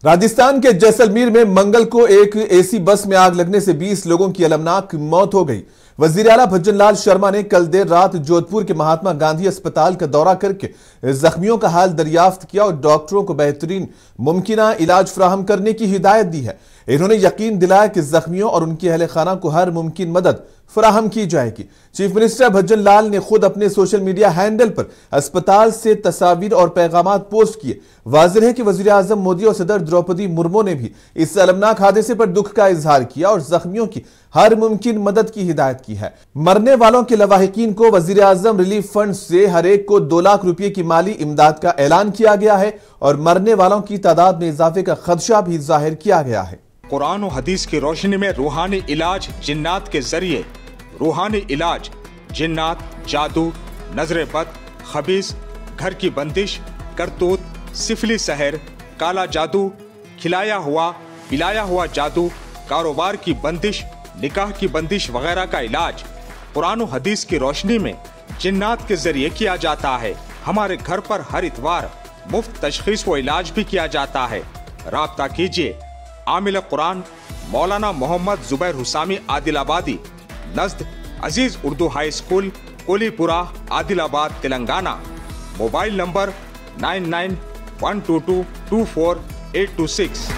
राजस्थान के जैसलमेर में मंगल को एक एसी बस में आग लगने से 20 लोगों की अलमनाक मौत हो गई। वजीर आला भज्जन लाल शर्मा ने कल देर रात जोधपुर के महात्मा गांधी अस्पताल का दौरा करके जख्मियों का हाल दरियाफ्त किया और डॉक्टरों को बेहतरीन मुमकिना इलाज फराहम करने की हिदायत दी है। इन्होंने यकीन दिलाया कि जख्मियों और उनके अहले खाना को हर मुमकिन मदद फराहम की जाएगी। चीफ मिनिस्टर भज्जन लाल ने खुद अपने सोशल मीडिया हैंडल पर अस्पताल से तस्वीर और पैगामात पोस्ट किए। वाज़ेह है कि वज़ीर आज़म मोदी और सदर द्रौपदी मुर्मू ने भी इस अलमनाक हादसे पर दुख का इजहार किया और जख्मियों की हर मुमकिन मदद की हिदायत की है। मरने वालों के लवाहिकीन को वज़ीर आज़म रिलीफ फंड से हर एक को 2 लाख रुपए की माली इमदाद का ऐलान किया गया है और मरने वालों की तादाद में इजाफे का खदशा भी जाहिर किया गया है। कुरान और हदीस की रोशनी में रूहानी इलाज जिन्नात के जरिए रूहानी इलाज जिन्नात, जादू, नजर बद, खबीस, घर की बंदिश, करतूत, सिफली सहर, काला जादू, खिलाया हुआ पिलाया हुआ जादू, कारोबार की बंदिश, निकाह की बंदिश वगैरह का इलाज कुरान और हदीस की रोशनी में जिन्नात के जरिए किया जाता है। हमारे घर पर हर इतवार मुफ्त तशखीस व इलाज भी किया जाता है। राब्ता कीजिए आमिल कुरान मौलाना मोहम्मद जुबैर हुसामी आदिलाबादी नज़द Aziz Urdu high school Kolipura Adilabad Telangana. Mobile number 9912224826।